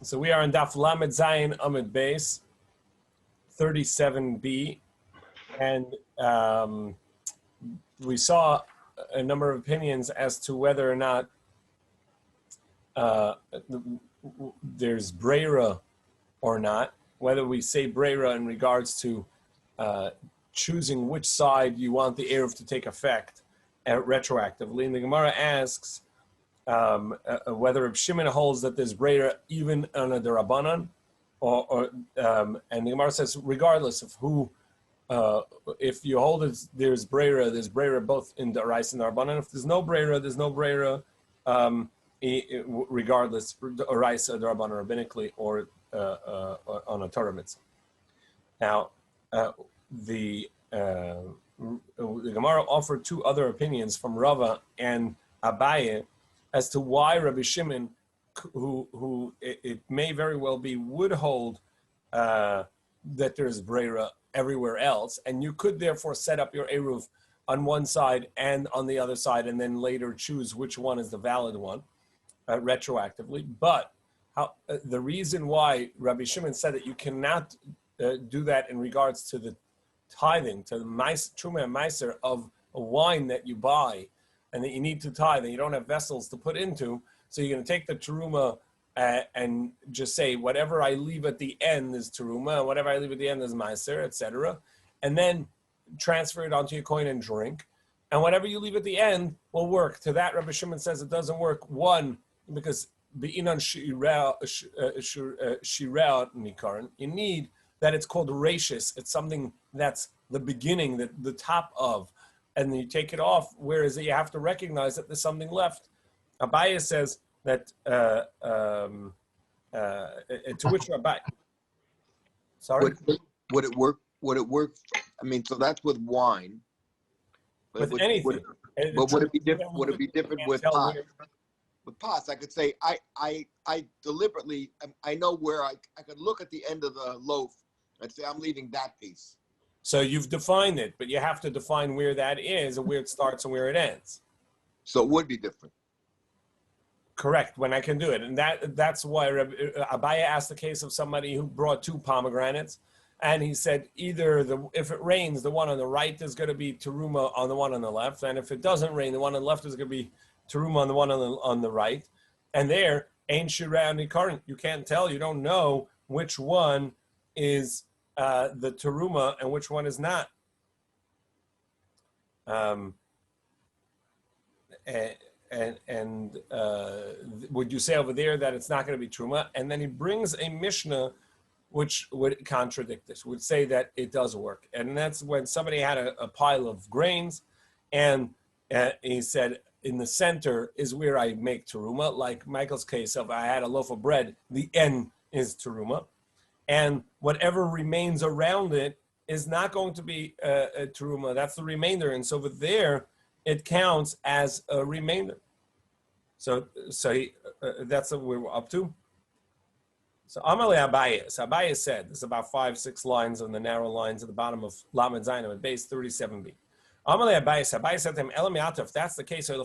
So we are in Daf Lamed Zayin Amid Base, 37b, and we saw a number of opinions as to whether or not there's Breira or not, whether we say Breira in regards to choosing which side you want the Eruv to take effect retroactively. And the Gemara asks whether Reb Shimon holds that there's Breira even on a Derabanan, and the Gemara says regardless of who, if you hold it, there's Breira both in the Arais and the Derabanan. If there's no Breira, regardless, Arais or Derabanan rabbinically or on a Torah mitzvah. Now, the Gemara offered two other opinions from Rava and Abaye as to why Rabbi Shimon, who it may very well be, would hold that there's Breira everywhere else, and you could therefore set up your Eruv on one side and on the other side, and then later choose which one is the valid one retroactively. But the reason why Rabbi Shimon said that you cannot do that in regards to the tithing, to the Truma and Meiser of a wine that you buy, and that you need to tithe, and you don't have vessels to put into, so you're going to take the teruma and just say, whatever I leave at the end is teruma, and whatever I leave at the end is meiser, etc., and then transfer it onto your coin and drink, and whatever you leave at the end will work. To that, Rabbi Shimon says it doesn't work. One, because be'inan shirah nikaran, you need that it's called rashis. It's something that's the beginning, the top of, and then you take it off, whereas you have to recognize that there's something left. Abaye says that, to which Abaye, sorry? Would it work? I mean, so that's with wine. With anything. But would it be different? Would it be different with pot? With pots, I could say, I deliberately, I know where I could look at the end of the loaf and say, I'm leaving that piece. So you've defined it, but you have to define where that is and where it starts and where it ends. So it would be different. Correct, when I can do it. And that's why Abaye asked the case of somebody who brought two pomegranates, and he said either if it rains, the one on the right is going to be teruma on the one on the left, and if it doesn't rain, the one on the left is going to be teruma on the one on the right. And there, ain't shirah nikaran. You can't tell, you don't know which one is the teruma and which one is not. Would you say over there that it's not going to be truma? And then he brings a mishnah which would contradict this, would say that it does work. And that's when somebody had a pile of grains, and he said, in the center is where I make teruma, like Michael's case of I had a loaf of bread, the end is teruma. And whatever remains around it is not going to be a teruma. That's the remainder. And so over there, it counts as a remainder. So that's what we're up to. So Amalei Abaye. So Abaye said, there's about 5-6 lines on the narrow lines at the bottom of Lamed Zayin at base 37b. Amalei Abaye said to him, Elamiata, if that's the case, if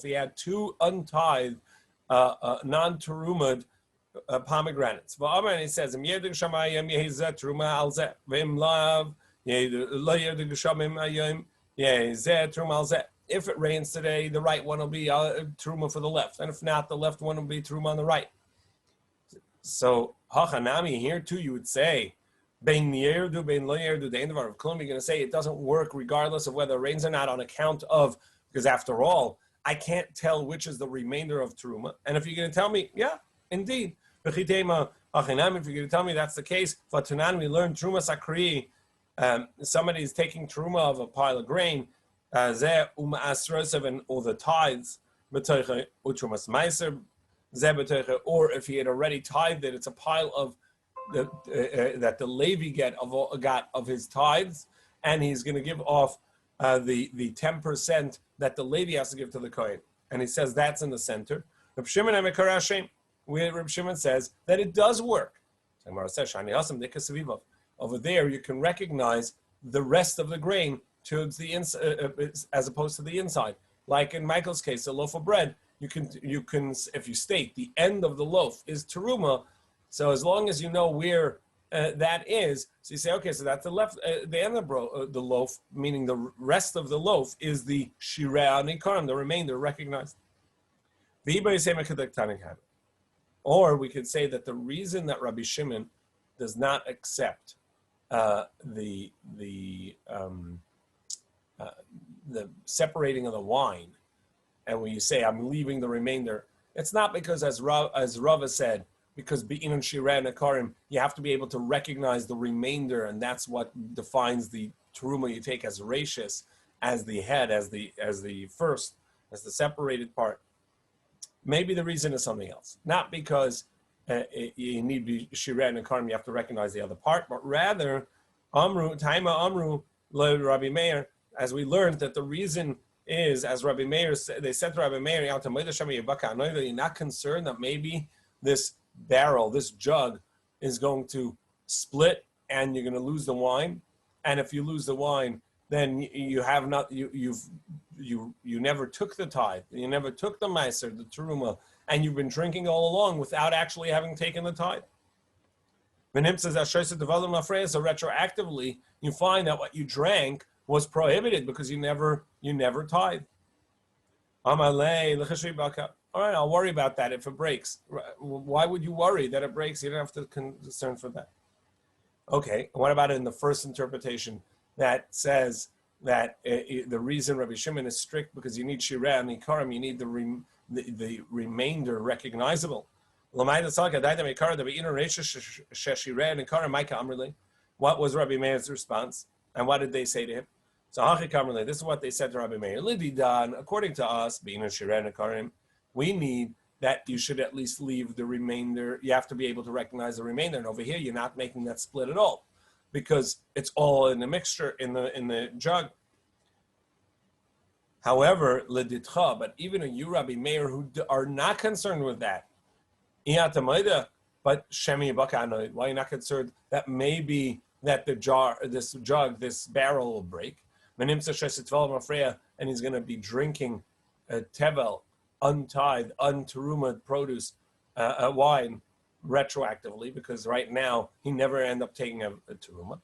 he had two untithed, non-terumad pomegranates. And he says, if it rains today, the right one will be teruma for the left, and if not, the left one will be teruma on the right. So hachanami, here too you would say, bein yerdu, bein lo yerdu, the end of our klum, you're going to say it doesn't work regardless of whether it rains or not on account of, because after all, I can't tell which is the remainder of teruma. And if you're going to tell me, yeah, indeed, if you're going to tell me that's the case, Fatanan, we learned truma sakri. Somebody is taking truma of a pile of grain, or the tithes, or if he had already tithed it, it's a pile of that the Levi got of his tithes, and he's going to give off the 10% that the Levi has to give to the Kohen. And he says that's in the center. Reb Shimon says that it does work. Over there, you can recognize the rest of the grain towards the inside, as opposed to the inside. Like in Michael's case, a loaf of bread, you can, if you state the end of the loaf is teruma, so as long as you know where that is, so you say, okay, so that's the end of the loaf, meaning the rest of the loaf is the shireh nikarim, the remainder recognized. Or we could say that the reason that Rabbi Shimon does not accept the separating of the wine, and when you say I'm leaving the remainder, it's not because as Rava said, because be'inon shireh nekarim, you have to be able to recognize the remainder, and that's what defines the teruma you take as rashis, as the head, as the first, as the separated part. Maybe the reason is something else, not because you need shireh nekarim, you have to recognize the other part, but rather Amru le Rabbi Meir, as we learned that the reason is, as Rabbi Meir said, they said to Rabbi Meir, you're not concerned that maybe this barrel, this jug, is going to split and you're going to lose the wine, and if you lose the wine, then you have not you never took the tithe, you never took the meiser, the teruma, and you've been drinking all along without actually having taken the tithe. Menim says that so retroactively you find that what you drank was prohibited because you never tithe. All right, I'll worry about that if it breaks. Why would you worry that it breaks? You don't have to concern for that. Okay, what about in the first interpretation that says that the reason Rabbi Shimon is strict because you need shireh and nikarim, you need the remainder recognizable. What was Rabbi Meir's response? And what did they say to him? So this is what they said to Rabbi Meir. According to us, we need that you should at least leave the remainder. You have to be able to recognize the remainder. And over here, you're not making that split at all because it's all in the mixture, in the jug. However, but even you, Rabbi Meir, who are not concerned with that, but Shemi Bakanoid, why are you not concerned that maybe that the jar, this jug, this barrel will break? And he's going to be drinking a tevel, untied, unterumad produce, wine retroactively, because right now he never end up taking a teruma.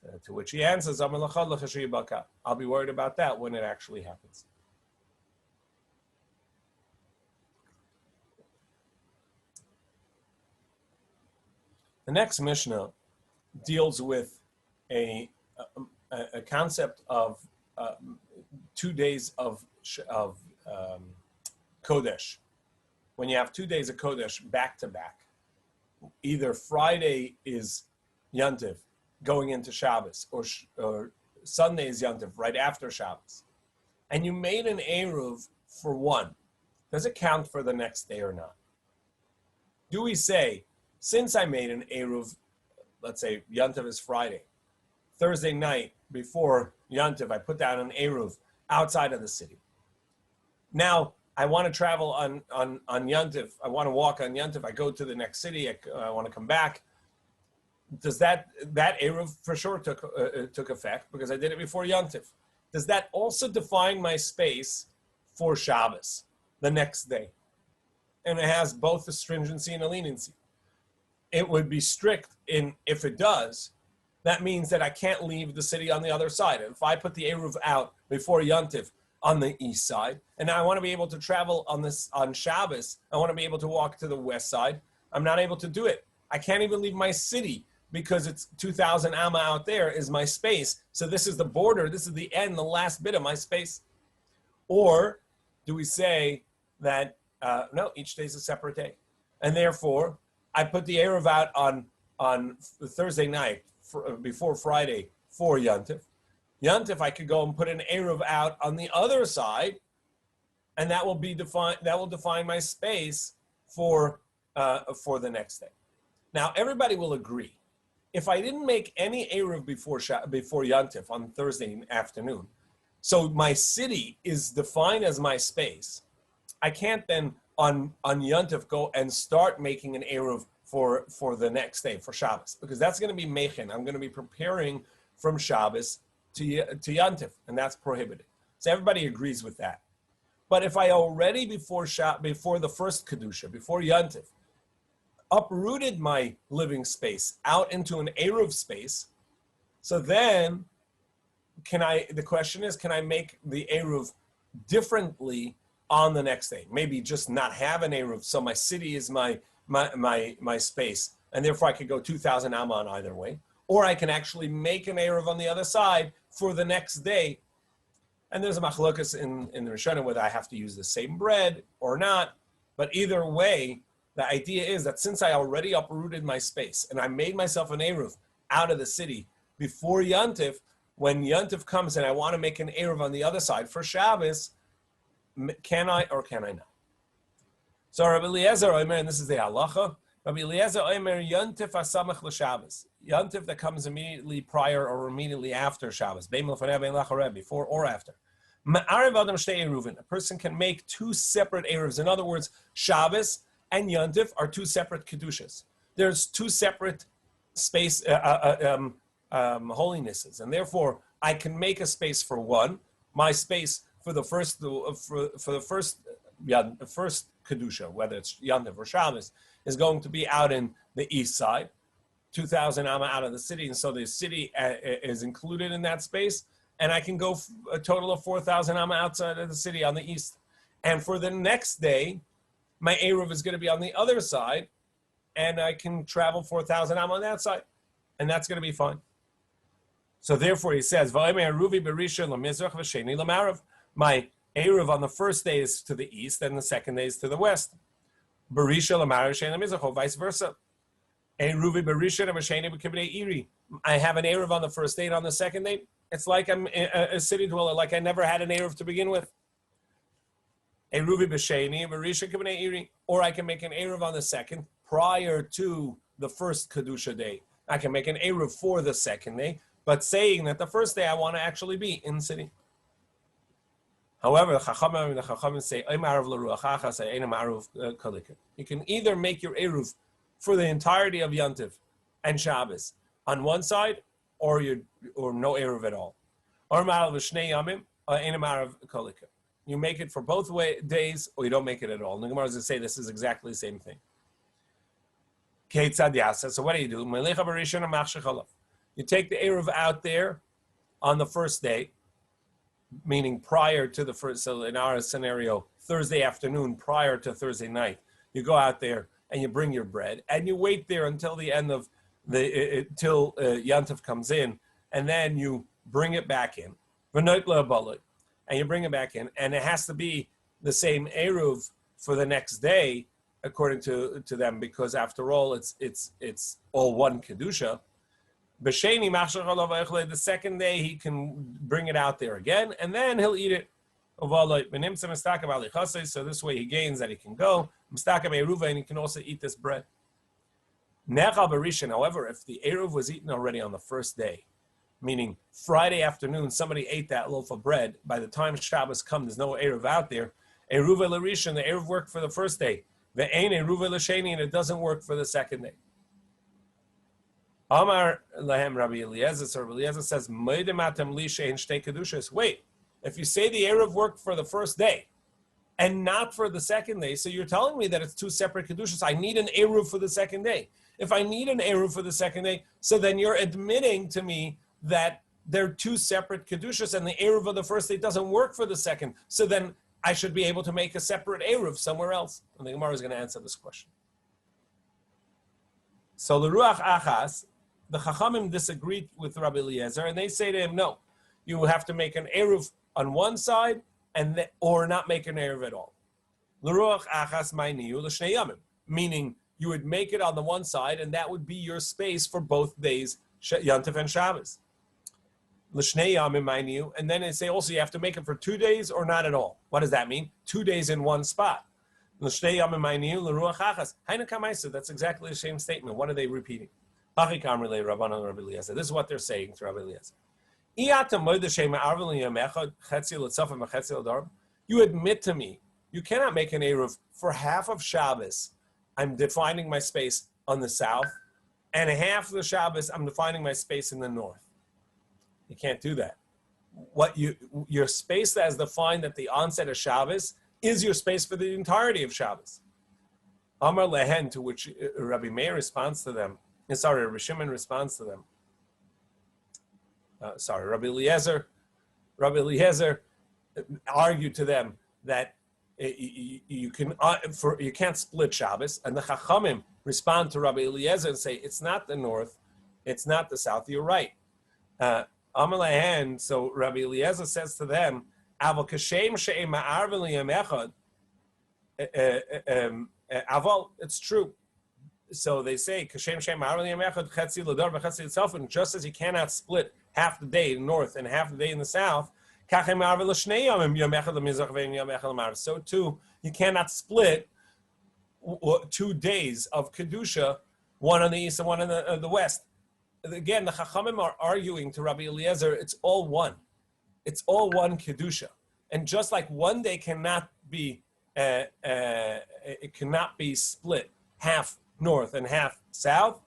So, to which he answers, I'll be worried about that when it actually happens. The next Mishnah deals with a concept of 2 days of Kodesh. When you have 2 days of Kodesh back to back, either Friday is Yontif going into Shabbos, or Sunday is Yontif right after Shabbos, and you made an Eruv for one, does it count for the next day or not? Do we say, since I made an Eruv, let's say Yontif is Friday, Thursday night before Yontif, I put down an Eruv outside of the city. Now, I want to travel on Yontif. I want to walk on Yontif. I go to the next city. I want to come back. Does that Eruv for sure took effect because I did it before Yontif? Does that also define my space for Shabbos the next day? And it has both a stringency and a leniency. It would be strict if it does. That means that I can't leave the city on the other side. If I put the Eruv out before Yontif on the east side, and I want to be able to travel on Shabbos, I want to be able to walk to the west side, I'm not able to do it. I can't even leave my city because it's 2,000 amma out there is my space. So this is the border, this is the end, the last bit of my space. Or do we say that, no, each day is a separate day. And therefore, I put the Eruv out on Thursday night before Friday for Yontif. Yontif, I could go and put an Eruv out on the other side, and that will define my space for the next day. Now, everybody will agree. If I didn't make any Eruv before Yontif on Thursday afternoon, so my city is defined as my space, I can't then on Yontif go and start making an Eruv for the next day, for Shabbos, because that's going to be mechin. I'm going to be preparing from Shabbos to Yontif, and that's prohibited. So everybody agrees with that. But if I already before the first Kedusha, before Yantiv, uprooted my living space out into an Eruv space, so then the question is, can I make the Eruv differently on the next day? Maybe just not have an Eruv, so my city is my space, and therefore I could go 2,000 Amma on either way. Or I can actually make an Eruv on the other side for the next day. And there's a machlokas in the Rishonim whether I have to use the same bread or not. But either way, the idea is that since I already uprooted my space and I made myself an Eruv out of the city before Yantif, when Yantif comes and I want to make an Eruv on the other side for Shabbos, can I or can I not? So Rabbi Eliezer Omer, and this is the halacha, Rabbi Eliezer Omer, Yantif asamach l'Shabbos. Yantif that comes immediately prior or immediately after Shabbos, before or after. A person can make two separate Eruvs. In other words, Shabbos and Yantif are two separate Kedushas. There's two separate space holinesses, and therefore I can make a space for one. My space for the first Kedusha, whether it's Yantif or Shabbos, is going to be out in the east side, 2,000 Amma out of the city, and so the city is included in that space, and I can go a total of 4,000 Amma outside of the city on the east. And for the next day, my Eruv is going to be on the other side, and I can travel 4,000 Amma on that side, and that's going to be fine. So therefore he says, my Eruv on the first day is to the east, and the second day is to the west. Vice versa. I have an Eruv on the first day and on the second day. It's like I'm a city dweller, like I never had an Eruv to begin with. Or I can make an Eruv on the second prior to the first Kedusha day. I can make an Eruv for the second day, but saying that the first day I want to actually be in the city. However, the Chachamim say, you can either make your Eruv for the entirety of Yantiv and Shabbos on one side, or no Eruv at all. You make it for both days, or you don't make it at all. And the Gemara is going to say this is exactly the same thing. So what do? You take the Eruv out there on the first day, meaning prior to the first, so in our scenario, Thursday afternoon prior to Thursday night, you go out there and you bring your bread, and you wait there until the end of till Yantif comes in, and then you bring it back in, and you bring it back in, and it has to be the same Eruv for the next day, according to them, because after all, it's all one Kedusha. The second day he can bring it out there again, and then he'll eat it. So this way he gains that he can go, and he can also eat this bread. However, if the Eruv was eaten already on the first day, meaning Friday afternoon, somebody ate that loaf of bread, by the time Shabbos comes, there's no Eruv out there. Eruv l'rishon, the Eruv worked for the first day. Ve'ein Eruv l'sheni, and it doesn't work for the second day. Amar lahem Rabbi Eliezer, so Rabbi Eliezer says, wait, if you say the Eruv worked for the first day and not for the second day, so you're telling me that it's two separate Kedushas. I need an Eruv for the second day. If I need an Eruv for the second day, so then you're admitting to me that they're two separate Kedushas and the Eruv of the first day doesn't work for the second. So then I should be able to make a separate Eruv somewhere else. And the Gemara is going to answer this question. So the Ruach Achas, the Chachamim disagreed with Rabbi Eliezer, and they say to him, no, you have to make an Eruv on one side or not make an Eruv at all. L'ruach achas ma'niyu l'shnei yamim, meaning you would make it on the one side, and that would be your space for both days, Yantif and Shabbos. L'shnei yamim ma'niyu, and then they say also you have to make it for 2 days or not at all. What does that mean? 2 days in one spot. L'shnei yamim ma'niyu l'ruach achas. Hainu kamaisa. That's exactly the same statement. What are they repeating? This is what they're saying to Rabbi Eliezer. You admit to me, you cannot make an Eruv for half of Shabbos. I'm defining my space on the south, and half of the Shabbos, I'm defining my space in the north. You can't do that. Your space that is defined at the onset of Shabbos is your space for the entirety of Shabbos. Amar lehen, to which Rabbi Meir responds to them. Rabbi Shimon responds to them. Rabbi Eliezer argued to them that you can't split Shabbos, and the Chachamim respond to Rabbi Eliezer and say it's not the north, it's not the south. You're right. Amar lehen, so Rabbi Eliezer says to them, Aval kashem she'em ma'arvin liyam echad. Aval, it's true. So they say, kashem she'em ma'arvin liyam echad chetzi l'dor v'chetzi l'tzelf, and just as you cannot split half the day in the north and half the day in the south, so too, you cannot split 2 days of Kedusha, one on the east and one on the west. Again, the Chachamim are arguing to Rabbi Eliezer, it's all one. It's all one Kedusha. And just like one day cannot be split half north and half south,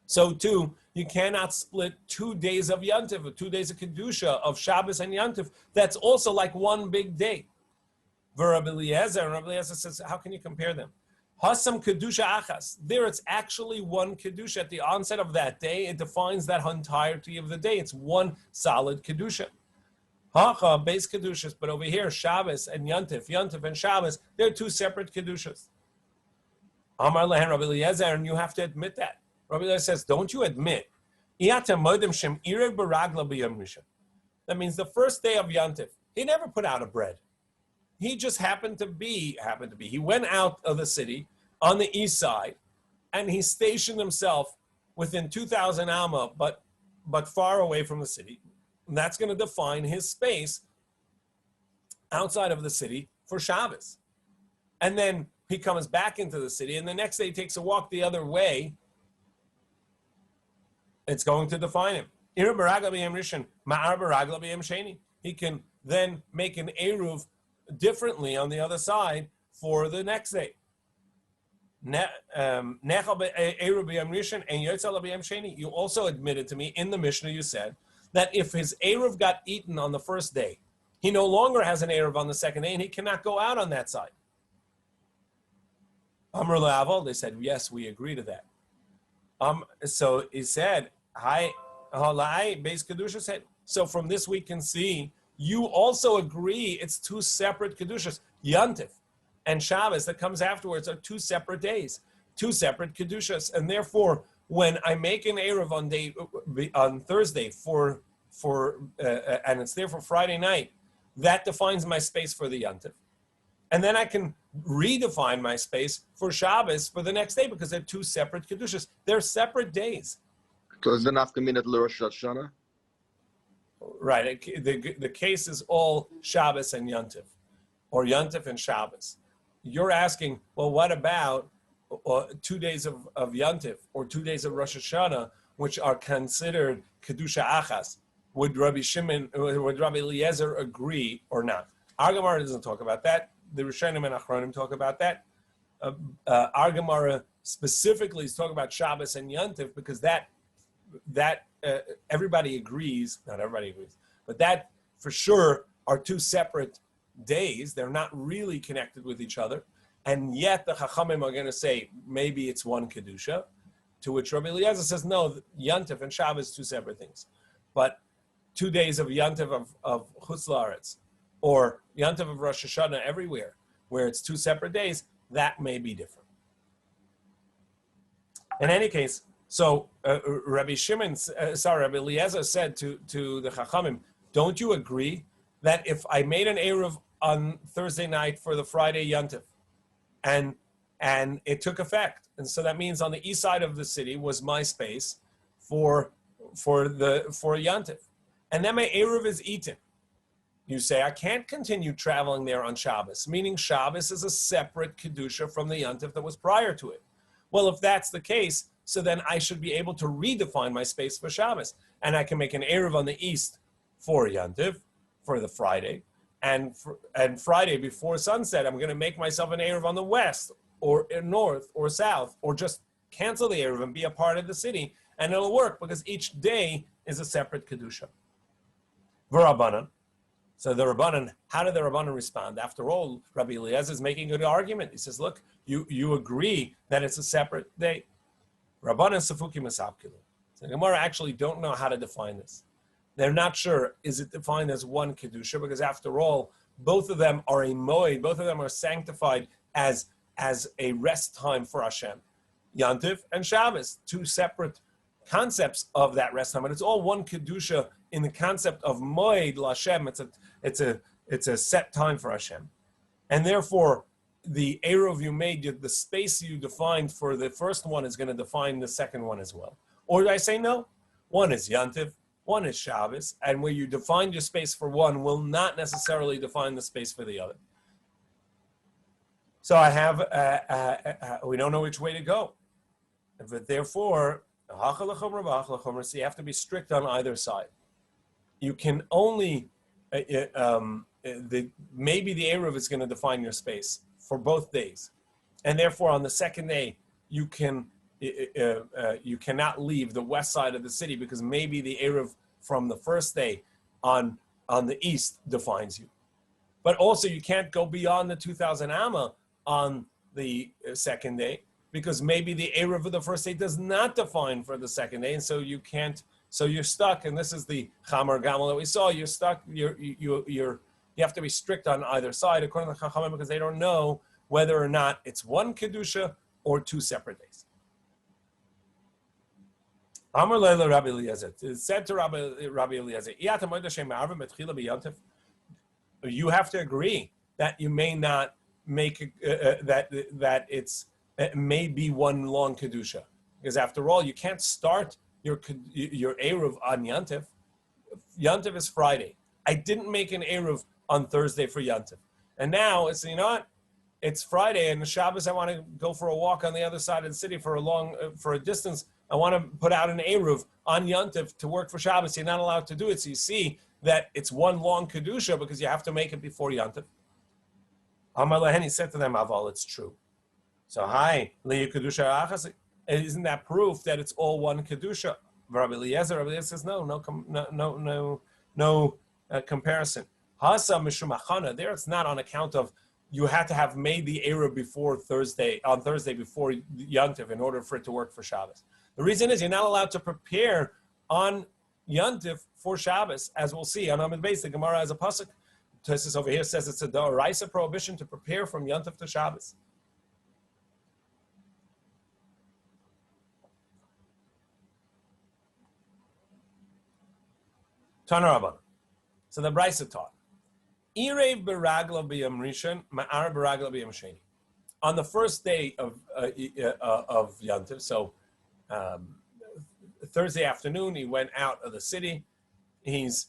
so too, you cannot split 2 days of Yantiv, or 2 days of Kedusha, of Shabbos and Yantiv. That's also like one big day. Rabbi Eliezer says, how can you compare them? Hasam Kedusha Achas. There it's actually one Kedusha. At the onset of that day, it defines that entirety of the day. It's one solid Kedusha. Hacha, base Kedushas. But over here, Shabbos and Yantiv and Shabbos, they're two separate Kedushas. Amar lehen Rabbi Eliezer, and you have to admit that. Rabbi Eliezer says, don't you admit? That means the first day of Yantiv, he never put out a bread. He just happened to be. He went out of the city on the east side, and he stationed himself within 2,000 amma, but far away from the city. And that's going to define his space outside of the city for Shabbos. And then he comes back into the city, and the next day he takes a walk the other way. It's going to define him. He can then make an Eruv differently on the other side for the next day. You also admitted to me in the Mishnah, you said, that if his Eruv got eaten on the first day, he no longer has an Eruv on the second day, and he cannot go out on that side. Amr La'aval, they said, yes, we agree to that. So he said, so from this we can see, you also agree it's two separate Kedushas. Yantif and Shabbos that comes afterwards are two separate days, two separate Kedushas. And therefore, when I make an Eruv on Thursday and it's there for Friday night, that defines my space for the Yantif. And then I can redefine my space for Shabbos for the next day because they're two separate Kedushas. They're separate days. So is the nafkamin at Rosh Hashanah? Right. The case is all Shabbos and Yantif, or Yantif and Shabbos. You're asking, well, what about 2 days of Yantif or 2 days of Rosh Hashanah, which are considered Kedusha Achas? Would Rabbi Eliezer agree or not? Our Gemara doesn't talk about that. The Rishonim and Achronim talk about that. Our Gemara specifically is talking about Shabbos and Yantif because that everybody agrees, not everybody agrees, but that for sure are two separate days. They're not really connected with each other. And yet the Chachamim are going to say, maybe it's one Kedusha, to which Rabbi Eliezer says, no, Yantif and Shabbos, two separate things. But 2 days of Yantif of Chutz La'aretz, or Yantif of Rosh Hashanah everywhere, where it's two separate days, that may be different. In any case, so Rabbi Eliezer said to the Chachamim, don't you agree that if I made an Eruv on Thursday night for the Friday Yantif, and it took effect, and so that means on the east side of the city was my space for Yantif, and then my Eruv is eaten. You say, I can't continue traveling there on Shabbos, meaning Shabbos is a separate Kedusha from the Yantif that was prior to it. Well, if that's the case, so then I should be able to redefine my space for Shabbos. And I can make an Eruv on the east for Yantiv, for the Friday. And Friday before sunset, I'm going to make myself an Eruv on the west, or north, or south, or just cancel the Eruv and be a part of the city. And it'll work because each day is a separate Kedusha. V'Rabbanan. So the Rabbanan, how did the Rabbanan respond? After all, Rabbi Eliezer is making a good argument. He says, look, you agree that it's a separate day. Rabbanan Safuki Masabkilu. So the Gemara actually don't know how to define this. They're not sure, is it defined as one Kedusha? Because after all, both of them are a moed, both of them are sanctified as a rest time for Hashem. Yantiv and Shabbos, two separate concepts of that rest time, but it's all one Kedusha in the concept of moed l'Hashem. It's a set time for Hashem, and therefore the eruv you made, the space you defined for the first one is going to define the second one as well. Or do I say no? One is Yantiv, one is Shabbos, and where you define your space for one will not necessarily define the space for the other. So I have we don't know which way to go, but therefore. So you have to be strict on either side. You can only, maybe the Eruv is going to define your space for both days. And therefore on the second day, you cannot leave the west side of the city because maybe the Eruv from the first day on the east defines you. But also you can't go beyond the 2000 Amma on the second day, because maybe the Eruv of the first day does not define for the second day, and so you can't. So you're stuck, and this is the Chamar Gamal that we saw. You're stuck. You have to be strict on either side, according to the Chachamim, because they don't know whether or not it's one kedusha or two separate days. Amar Leila Rabbi Eliezer. It said to Rabbi Eliezer, you have to agree that you may not make that it may be one long kedusha, because after all, you can't start your eruv on Yantiv. Yantiv is Friday. I didn't make an eruv on Thursday for Yantiv, and now it's it's Friday and the Shabbos. I want to go for a walk on the other side of the city for a distance. I want to put out an eruv on Yantiv to work for Shabbos. You're not allowed to do it. So you see that it's one long kedusha because you have to make it before Yantiv. Amar Lehen said to them, Aval, it's true. So isn't that proof that it's all one kedusha? Rabbi Eliezer says no comparison. Hasa mishum achana. There it's not on account of you had to have made the eruv before Thursday before Yantiv in order for it to work for Shabbos. The reason is you're not allowed to prepare on Yantiv for Shabbos, as we'll see on Amid Beis. The Gemara has a pasuk. Tosfos over here says it's a d'oraisa prohibition to prepare from Yantiv to Shabbos. Tanarabban. So the Brisa taught. Irev beragla b'yom rishon, ma'ar beragla b'yom sheni. On the first day of Yantiv, so Thursday afternoon, he went out of the city. He's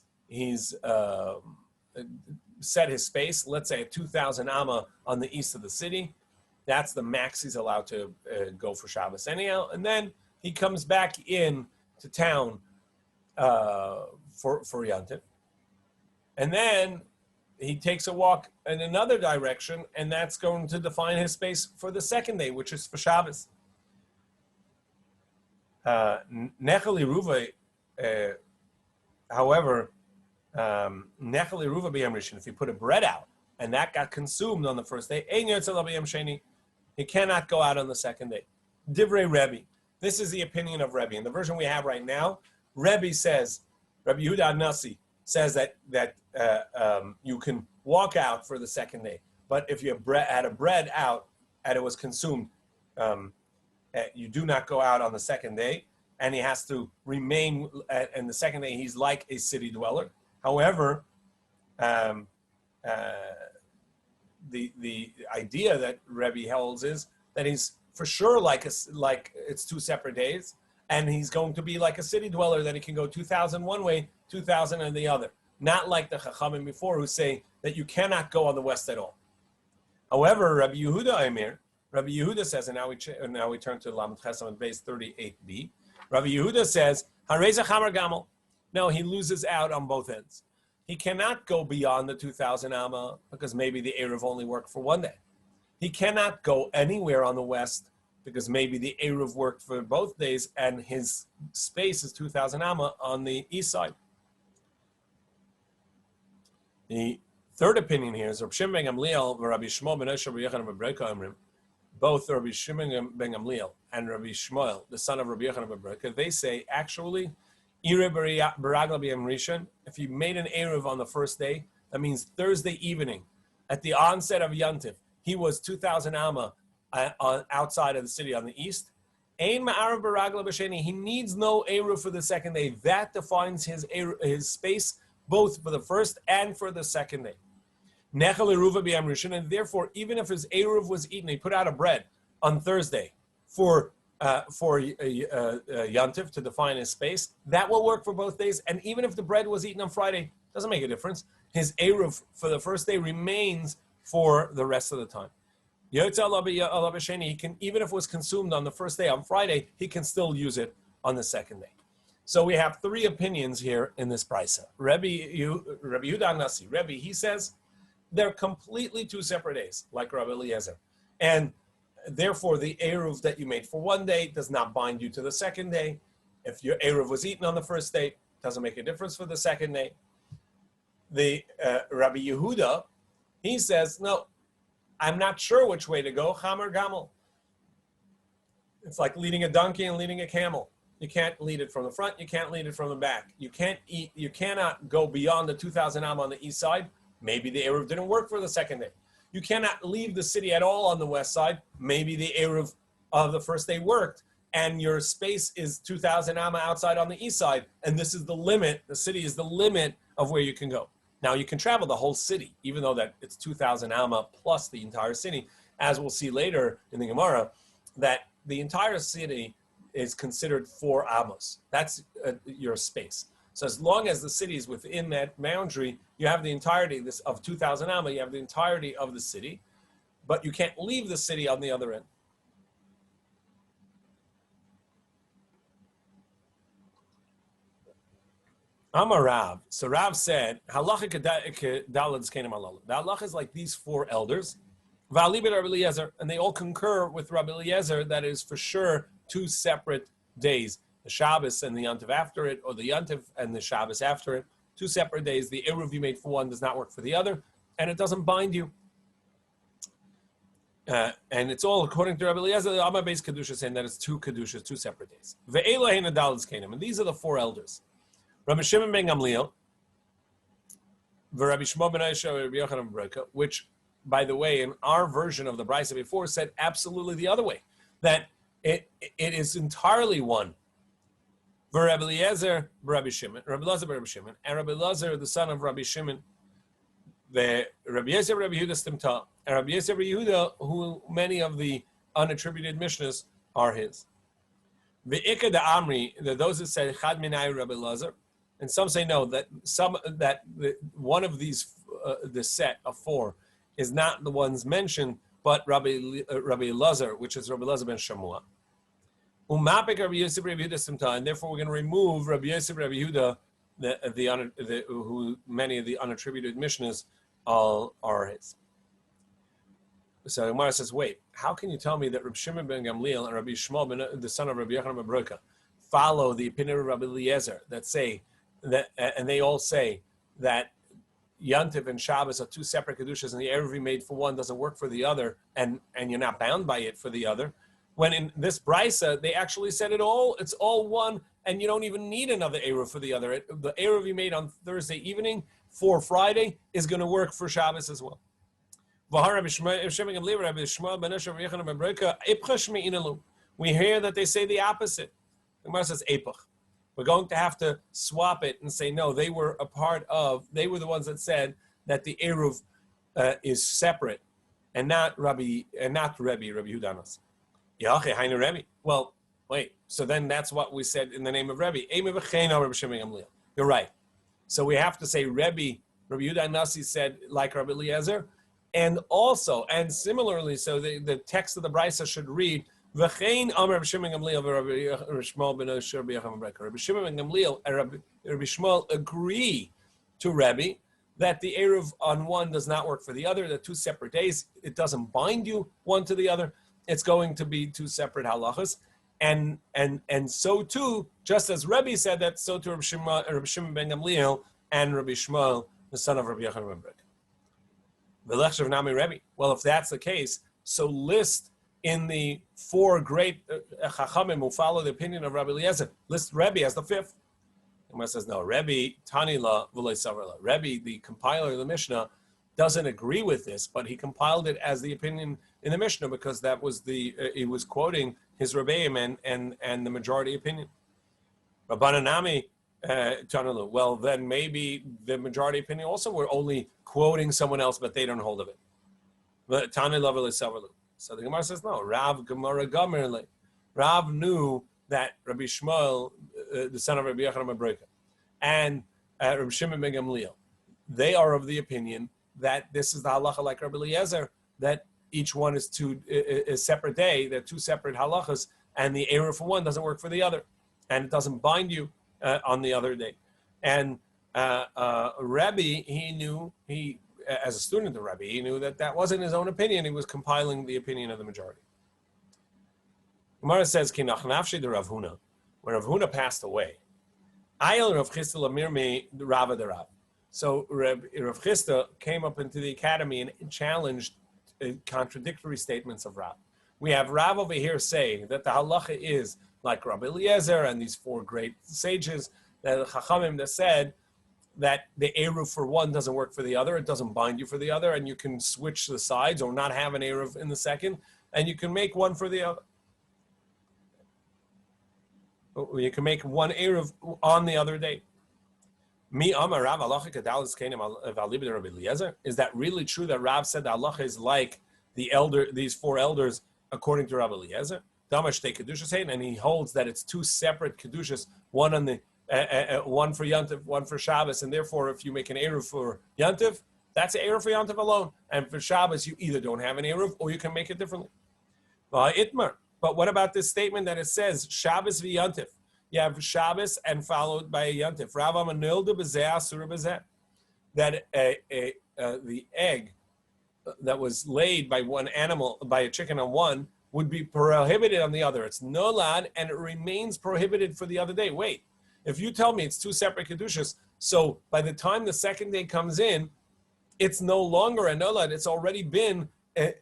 set his space, let's say 2,000 amma on the east of the city. That's the max he's allowed to go for Shabbos anyhow. And then he comes back in to town for Yantiv. And then he takes a walk in another direction, and that's going to define his space for the second day, which is for Shabbos. Nechel Eruva, however, Nechel Eruva b'yom rishon, if you put a bread out and that got consumed on the first day, ein yotzeh lo b'yom sheni, he cannot go out on the second day. Divrei Rebbe. This is the opinion of Rebbe. In the version we have right now, Rebbe says, Rabbi Yehuda Nasi says that you can walk out for the second day, but if you had a bread out and it was consumed, you do not go out on the second day, and he has to remain. And the second day, he's like a city dweller. However, the idea that Rebbe holds is that he's for sure like it's two separate days, and he's going to be like a city dweller, that he can go 2,000 one way, 2,000 on the other. Not like the Chachamim before, who say that you cannot go on the west at all. However, Rabbi Yehuda says, and now we turn to Lamed Chesam base 38b. Rabbi Yehuda says, Hareza Chamar Gamel. No, he loses out on both ends. He cannot go beyond the 2,000 amma because maybe the Eruv only worked for one day. He cannot go anywhere on the west because maybe the Eruv worked for both days, and his space is 2,000 amma on the east side. The third opinion here is Rabbi Shimon ben Gamliel, Rabbi Shmuel ben Moshe Rabbi Yochanan ben Breka Amrim, both Rabbi Shimon ben Gamliel and Rabbi Shmuel, the son of Rabbi Yochanan ben Breka, they say actually, if you made an Eruv on the first day, that means Thursday evening, at the onset of Yantiv, he was 2,000 Amma outside of the city on the east. He needs no Eruv for the second day. That defines his space both for the first and for the second day. And therefore, even if his Eruv was eaten, he put out a bread on Thursday for Yantiv to define his space, that will work for both days. And even if the bread was eaten on Friday, doesn't make a difference. His Eruv for the first day remains for the rest of the time. He can, even if it was consumed on the first day on Friday, he can still use it on the second day. So we have three opinions here in this brisa. Rabbi Yehuda Nasi, Rabbi, he says they're completely two separate days, like Rabbi Eliezer. And therefore, the Eruv that you made for one day does not bind you to the second day. If your Eruv was eaten on the first day, it doesn't make a difference for the second day. The Rabbi Yehuda, he says, no, I'm not sure which way to go, Cham or Gamel. It's like leading a donkey and leading a camel. You can't lead it from the front, you can't lead it from the back. You cannot go beyond the 2,000 Am on the east side. Maybe the Eruv didn't work for the second day. You cannot leave the city at all on the west side. Maybe the Eruv of the first day worked, and your space is 2,000 Amma outside on the east side, and this is the limit. The city is the limit of where you can go. Now, you can travel the whole city, even though that it's 2,000 Amma plus the entire city, as we'll see later in the Gemara, that the entire city is considered 4 Amos. That's your space. So as long as the city is within that boundary, you have the entirety of 2,000 Amma, you have the entirety of the city, but you can't leave the city on the other end. Amar Rav. So Rav said, Halacha dalad kenim alalu. The halacha is like these 4 elders, Rabbi Eliezer, and they all concur with Rabbi Eliezer that it is for sure 2 separate days, the Shabbos and the Yantiv after it, or the Yantiv and the Shabbos after it, 2 separate days. The Eruv you made for one does not work for the other, and it doesn't bind you. And it's all according to Rabbi Eliezer, the Amma Beis Kedusha saying that it's 2 Kedushas, 2 separate days. And these are the 4 elders. Rabbi Shimon ben Gamliel, Rabbi Shmuel ben Moshe Rabbi Yochanan ben Breka, which, by the way, in our version of the brisa before, said absolutely the other way, that it is entirely one. Rabbi Eliezer, Rabbi Shimon, Rabbi Eliezer, Rabbi Shimon, and Rabbi Eliezer, the son of Rabbi Shimon, the Rabbi Yosef, Rabbi Yehuda Stimta, and Rabbi Yosef, Rabbi Yehuda, who many of the unattributed Mishnahs are his. The Ikka de Amri, those that say Chad Minai Rabbi Eliezer, and some say no, that one of these, the set of 4, is not the ones mentioned, but Rabbi Elazar, which is Rabbi Elazar ben Shamua. And therefore we're going to remove Rabbi Yosef, Rabbi Yehuda, who many of the unattributed Mishnahs are his. So Gemara says, wait, how can you tell me that Rabbi Shimon ben Gamliel and Rabbi Shmuel, the son of Rabbi Yochanan ben Breka, follow the opinion of Rabbi Eliezer that say that, and they all say that Yantiv and Shabbos are 2 separate Kedushas, and the Eruv you made for one doesn't work for the other, and you're not bound by it for the other. When in this brisa, they actually said it's all one, and you don't even need another Eruv for the other. The Eruv you made on Thursday evening for Friday is going to work for Shabbos as well. We hear that they say the opposite. The Gemara says Epach. We're going to have to swap it and say, no, they were the ones that said that the Eruv is separate and not Rabbi Hudanas. Well, wait, so then that's what we said in the name of Rebbe. You're right. So we have to say Rabbi Yehuda Nasi said like Rabbi Eliezer, and similarly, so the text of the brisa should read, V'chein Amar Rabbi Shimon Gamliel Rabbi Shmuel ben Moshe Rabbi Yochanan ben Breka. Rabbi Shimon ben Gamliel and Rabbi Shmuel agree to Rabbi that the Eruv on one does not work for the other. They're 2 separate days. It doesn't bind you one to the other. It's going to be 2 separate halachas. And so too, just as Rabbi said that, so too Rabbi Shimon ben Gamliel and Rabbi Shmuel the son of Rabbi Yochanan ben Breka. Well, if that's the case, so list in the four great Chachamim who follow the opinion of Rabbi Eliezer, list Rebbe as the fifth. The Gemara says, no, Rebbe, Tanila, V'lei Savarla. Rebbe, the compiler of the Mishnah, doesn't agree with this, but he compiled it as the opinion in the Mishnah because that was he was quoting his Rebbeim and the majority opinion. Rabbanan Nami, Tanila, well, then maybe the majority opinion also were only quoting someone else, but they don't hold of it. But Tanila, V'lei Savarla. So the Gemara says, no, Rav Gemara Gomerle. Rav knew that Rabbi Shmuel, the son of Rabbi Yochanan ben Breka, and Rabbi Shimon ben Gamliel, they are of the opinion that this is the halacha like Rabbi Eliezer, that each one is a separate day, they're two separate halachas, and the eruv for one doesn't work for the other, and it doesn't bind you on the other day. And Rabbi, he knew, as a student of Rabbi, he knew that wasn't his own opinion, he was compiling the opinion of the majority. Gemara says, "Kinach nafshi de Rav Huna." When Rav Huna passed away, Ayel Rav Chisda Lamirmi Rava de Rav. So Rav Chisda came up into the academy and challenged contradictory statements of Rav. We have Rav over here saying that the halacha is like Rabbi Eliezer and these four great sages, that Chachamim that said that the eruv for one doesn't work for the other, it doesn't bind you for the other, and you can switch the sides or not have an eruv in the second, and you can make one for the other. You can make one eruv on the other day. Is that really true that Rav said the halacha is like these four elders according to Rabbi Eliezer? And he holds that it's two separate kedushas, one on the one for Yantiv, one for Shabbos, and therefore if you make an eruv for Yantiv, that's an eruv for Yantiv alone, and for Shabbos you either don't have an eruv or you can make it differently. But what about this statement that it says Shabbos v'Yantiv? You have Shabbos and followed by a Yantiv. That the egg that was laid by one animal, by a chicken on one, would be prohibited on the other. It's nolad, and it remains prohibited for the other day. Wait, if you tell me it's two separate kedushas, so by the time the second day comes in, it's no longer a nolad. It's already been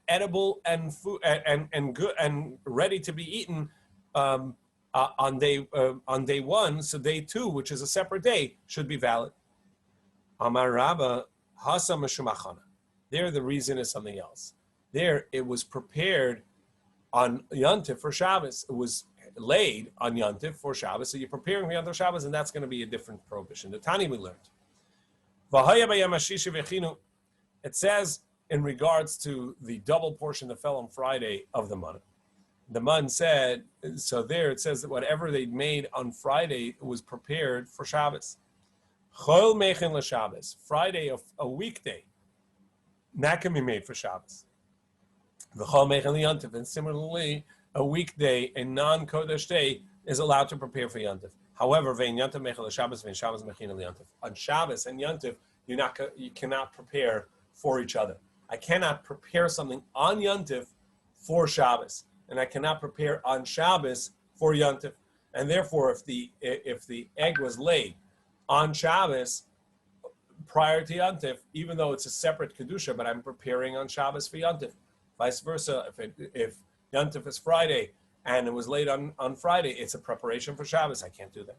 edible and food and good and ready to be eaten on day one. So day two, which is a separate day, should be valid. Amar Rabba Hasa Meshumachana. There, the reason is something else. There, it was prepared on Yantif for Shabbos. It was laid on Yantif for Shabbos. So you're preparing for Yantif Shabbos, and that's going to be a different prohibition. The Tani we learned. It says in regards to the double portion that fell on Friday of the month. The man said, so there it says that whatever they made on Friday was prepared for Shabbos. Chol mechen l'Shabbos, Friday of a weekday, that can be made for Shabbos. V'chol mechen l'Yantiv, and similarly, a weekday, a non-Kodesh day, is allowed to prepare for Yantiv. However, vein Yantiv mechen l'Shabbos, vein Shabbos mechen l'Yantiv. On Shabbos and Yantiv, you cannot prepare for each other. I cannot prepare something on Yantiv for Shabbos, and I cannot prepare on Shabbos for Yantiv. And therefore, if the egg was laid on Shabbos prior to Yantif, even though it's a separate kedusha, but I'm preparing on Shabbos for Yantif. Vice versa, if Yantif is Friday and it was laid on Friday, it's a preparation for Shabbos. I can't do that.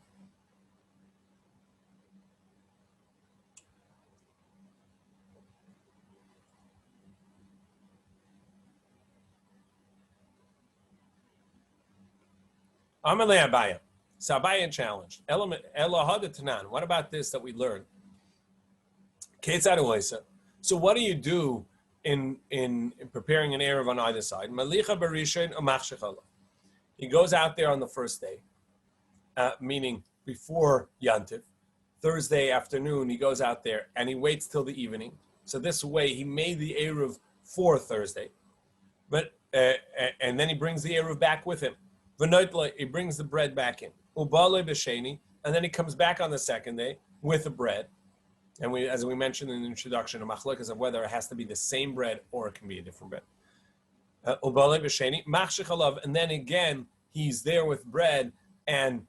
Amalei Abaya. So Abaya challenged. What about this that we learned? So what do you do in preparing an eruv on either side? He goes out there on the first day, meaning before Yantiv. Thursday afternoon, he goes out there and he waits till the evening. So this way, he made the eruv for Thursday, but and then he brings the eruv back with him. He brings the bread back in. And then he comes back on the second day with the bread. And as we mentioned in the introduction, a machlokes of whether it has to be the same bread or it can be a different bread. And then again, he's there with bread and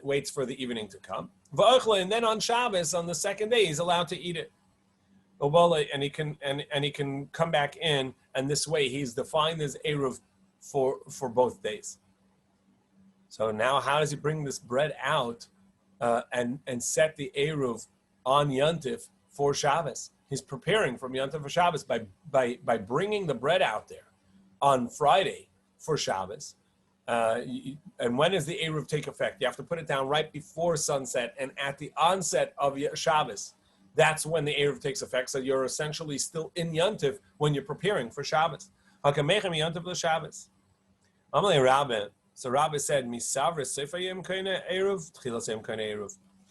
waits for the evening to come. And then on Shabbos, on the second day, he's allowed to eat it. and he can come back in, and this way he's defined his eruv for both days. So now, how does he bring this bread out and set the eruv on Yontif for Shabbos? He's preparing from Yontif for Shabbos by bringing the bread out there on Friday for Shabbos. And when does the eruv take effect? You have to put it down right before sunset and at the onset of Shabbos. That's when the eruv takes effect. So you're essentially still in Yontif when you're preparing for Shabbos. So Rabbi said,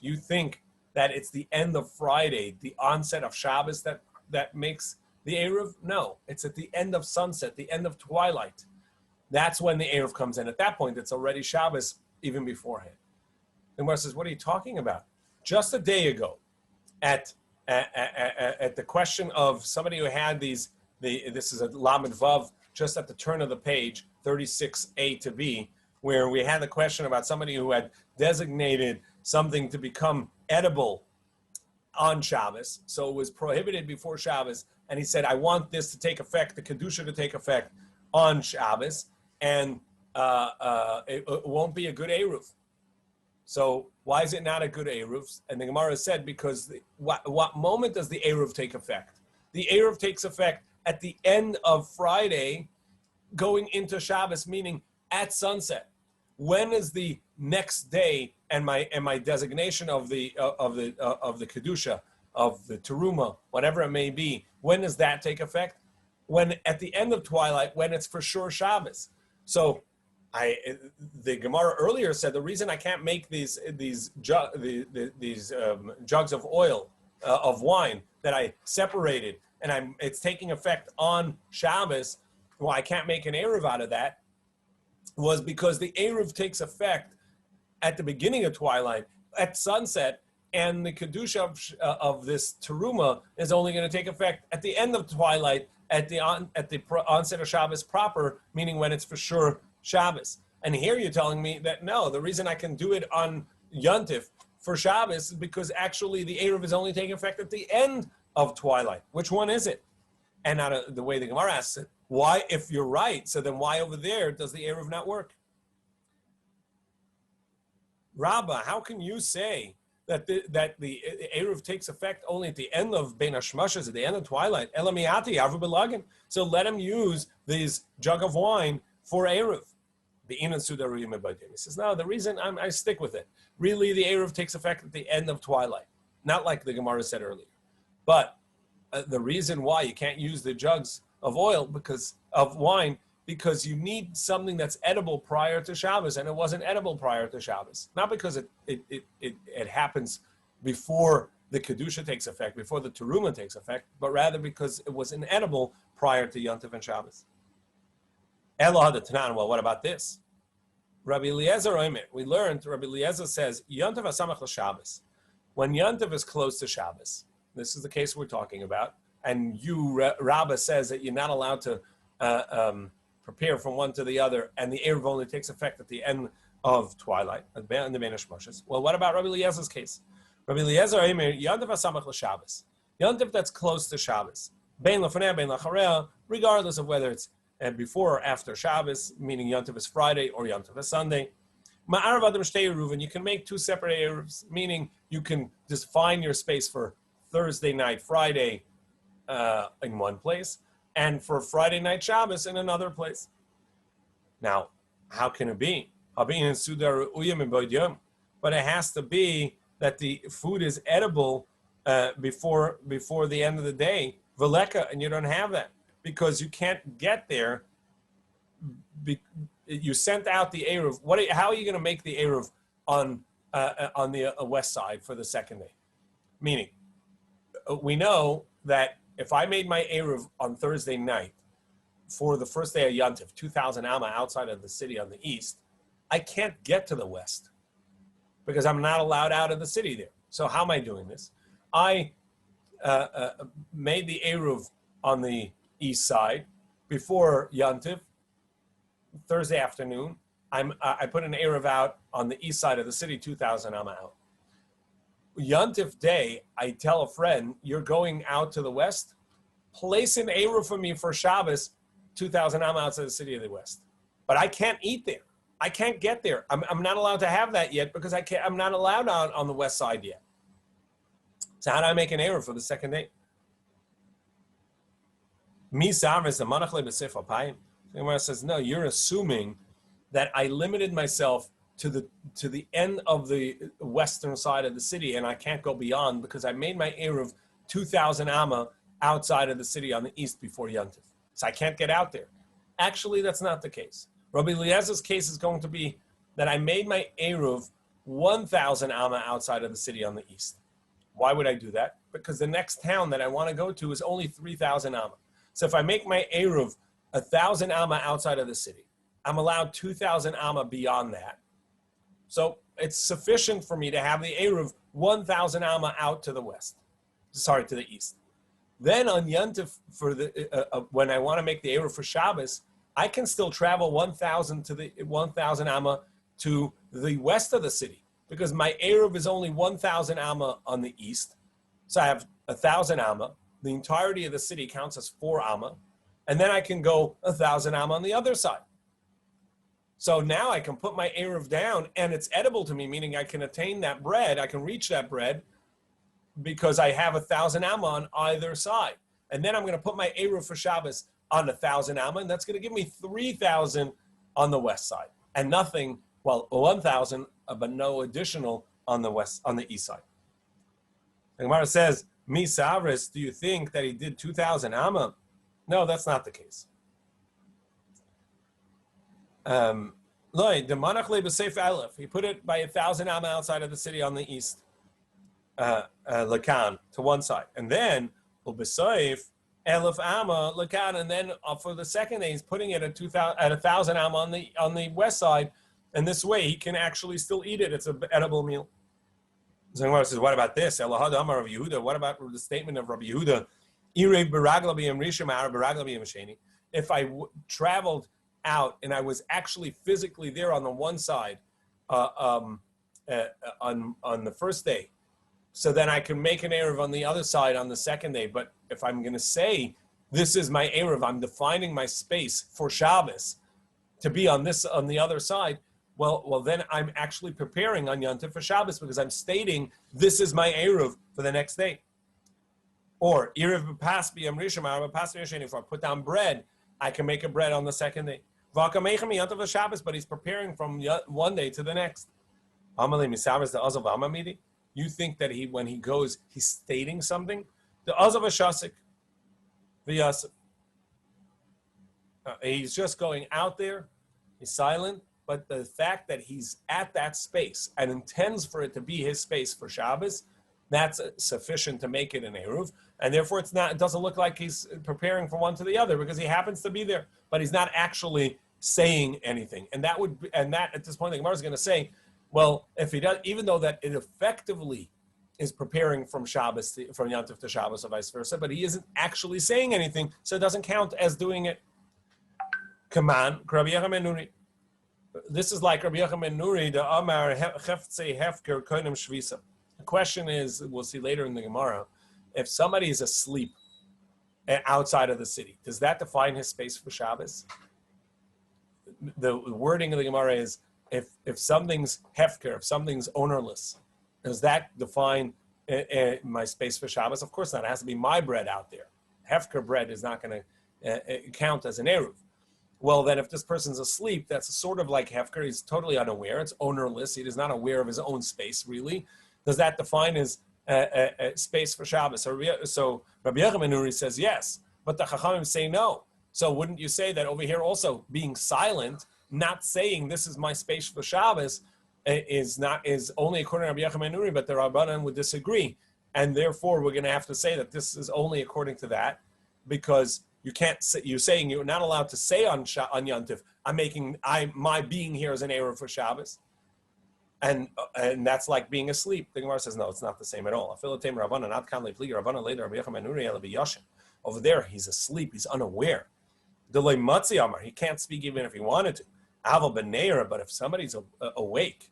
you think that it's the end of Friday, the onset of Shabbos that makes the eruv? No, it's at the end of sunset, the end of twilight. That's when the eruv comes in. At that point, it's already Shabbos even beforehand. The Gemara says, what are you talking about? Just a day ago, at the question of somebody who had this is a Lamed Vav, just at the turn of the page, 36a to b, where we had the question about somebody who had designated something to become edible on Shabbos, so it was prohibited before Shabbos, and he said, I want this to take effect, the Kedusha to take effect on Shabbos, and it won't be a good Eruv. So why is it not a good Eruv? And the Gemara said, because what moment does the Eruv take effect? The Eruv takes effect at the end of Friday, going into Shabbos, meaning at sunset. When is the next day and my designation of the kedusha, of the teruma, whatever it may be? When does that take effect? When at the end of twilight, when it's for sure Shabbos. So the Gemara earlier said the reason I can't make these jugs of oil of wine that I separated and it's taking effect on Shabbos, well, I can't make an Eruv out of that, was because the Eruv takes effect at the beginning of twilight, at sunset, and the Kedusha of this Teruma is only going to take effect at the end of twilight, at the onset of Shabbos proper, meaning when it's for sure Shabbos. And here you're telling me that no, the reason I can do it on Yontif for Shabbos is because actually the Eruv is only taking effect at the end of twilight. Which one is it? And not the way the Gemara asks it, why, if you're right, so then why over there does the Eruv not work? Rabbah, how can you say that the Eruv takes effect only at the end of Bein HaShmashas, at the end of twilight? Elamiyati, Arvu Belagin. So let him use this jug of wine for Eruv. He says, no, the reason I stick with it. Really, the Eruv takes effect at the end of twilight. Not like the Gemara said earlier. But the reason why you can't use the jugs of oil of wine, because you need something that's edible prior to Shabbos, and it wasn't edible prior to Shabbos. Not because it happens before the Kedusha takes effect, before the Teruma takes effect, but rather because it was inedible prior to Yontif and Shabbos. Eloha the Tanan, well, what about this? Rabbi Eliezer Omer, we learned, Rabbi Eliezer says, Yontif hasamach l'Shabbos. When Yontif is close to Shabbos, this is the case we're talking about, and Rabbah says that you're not allowed to prepare from one to the other, and the Eruv only takes effect at the end of twilight, in the Bein HaShmashas. Well, what about Rabbi Eliezer's case? Rabbi Eliezer Omer, Yontif hasamach l'Shabbos. Yontif that's close to Shabbos. Bein l'fanei, bein l'acharei, regardless of whether it's before or after Shabbos, meaning Yontif is Friday or Yontif is Sunday. Ma'arav adam shtei Eruvin, you can make two separate Eruvs, meaning you can just find your space for Thursday night, Friday in one place, and for Friday night Shabbos in another place. Now, how can it be? But it has to be that the food is edible before the end of the day, veleka, and you don't have that because you can't get there. You sent out the Eruv. How are you going to make the Eruv on the west side for the second day? Meaning, we know that if I made my Eruv on Thursday night for the first day of Yontif, 2,000 Amma outside of the city on the east, I can't get to the west because I'm not allowed out of the city there. So how am I doing this? I made the Eruv on the east side before Yontif, Thursday afternoon. I put an Eruv out on the east side of the city, 2,000 Amma out. Yontif Day, I tell a friend, you're going out to the west, place an Eruv for me for Shabbos, 2,000 am outside the city of the west. But I can't eat there. I can't get there. I'm not allowed to have that yet because I'm not allowed on the west side yet. So how do I make an Eruv for the second day? The Gemara says, no, you're assuming that I limited myself to the end of the western side of the city and I can't go beyond because I made my Eruv 2,000 amma outside of the city on the east before Yontif. So I can't get out there. Actually, that's not the case. Rabbi Eliezer's case is going to be that I made my Eruv 1,000 amma outside of the city on the east. Why would I do that? Because the next town that I want to go to is only 3,000 amma. So if I make my Eruv 1,000 amma outside of the city, I'm allowed 2,000 amma beyond that. So it's sufficient for me to have the Eruv 1,000 amma out to the to the east. Then on Yontif, for when I want to make the Eruv for Shabbos, I can still travel 1,000 to the 1,000 amma to the west of the city because my Eruv is only 1,000 amma on the east. So I have 1,000 amma. The entirety of the city counts as 4 amma. And then I can go 1,000 amma on the other side. So now I can put my Eruv down and it's edible to me, meaning I can attain that bread, I can reach that bread because I have 1,000 amma on either side. And then I'm going to put my Eruv for Shabbos on 1,000 amma, and that's going to give me 3,000 on the west side. And nothing, 1,000, but no additional on the east side. The Gemara says, Mi Savris, do you think that he did 2,000 amma? No, that's not the case. He put it by 1,000 amma outside of the city on the east, Lakan, to one side. And then, Ubesoif, Elif amma, Lakan, and then for the second day, he's putting it at 1,000 amma on the west side. And this way, he can actually still eat it. It's an edible meal. So Gemara says, what about this? Elahad Amar of Yehuda. What about the statement of Rabbi Yehuda? If I traveled out and I was actually physically there on the one side on the first day, so then I can make an Eruv on the other side on the second day. But if I'm going to say this is my Eruv, I'm defining my space for Shabbos to be on the other side. Well, then I'm actually preparing on Yontif for Shabbos because I'm stating this is my Eruv for the next day. Or Eruv Pasbi Amrisham Arab Pasbi Yasheni. If I put down bread, I can make a bread on the second day. Vakamechem Yontif for Shabbos, but he's preparing from one day to the next. Amalei Misavas the Azav Amamidi. You think that when he goes, he's stating something? The Azav Shasik, the Yasif. He's just going out there. He's silent. But the fact that he's at that space and intends for it to be his space for Shabbos, that's sufficient to make it an Eruv. And therefore, it doesn't look like he's preparing from one to the other because he happens to be there, but he's not actually saying anything. And that at this point, the Gemara is going to say, well, if he does, even though that it effectively is preparing from Shabbos, from Yontif to Shabbos or vice versa, but he isn't actually saying anything, so it doesn't count as doing it. Come on, Rabbi Yochanan Nuri. This is like Rabbi Yochanan Nuri, the Amar Heftzei Hefker Koinem Shvisa. The question is, we'll see later in the Gemara, if somebody is asleep outside of the city, does that define his space for Shabbos? The wording of the Gemara is, if something's Hefker, if something's ownerless, does that define my space for Shabbos? Of course not. It has to be my bread out there. Hefker bread is not going to count as an Eruv. Well, then if this person's asleep, that's sort of like Hefker. He's totally unaware. It's ownerless. He is not aware of his own space, really. Does that define his space for Shabbos? So Rabbi Yochanan Nuri says yes, but the Chachamim say no. So wouldn't you say that over here also being silent, not saying this is my space for Shabbos, is only according to Rabbi Yochanan Nuri, but the Rabbanan would disagree. And therefore, we're going to have to say that this is only according to that, because you can't say, you're saying you're not allowed to say on Yontif, my being here is an Eruv for Shabbos, and that's like being asleep. The Gemara says no, it's not the same at all. Over there, he's asleep, he's unaware. He can't speak even if he wanted to. But if somebody's awake,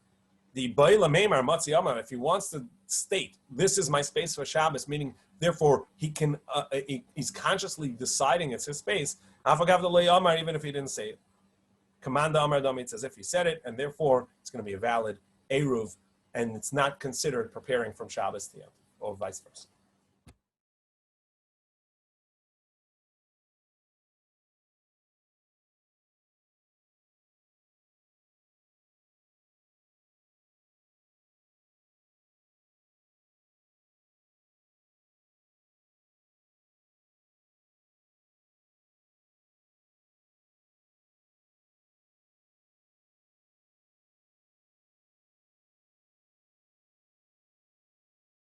The Baila Meimar Matzi Amar, if he wants to state, this is my space for Shabbos, meaning therefore he's consciously deciding it's his space. Afagav the Lei Amar, even if he didn't say it. Commanda Amar Dami, it's as if he said it, and therefore it's going to be a valid Eruv, and it's not considered preparing from Shabbos to Yom, or vice versa.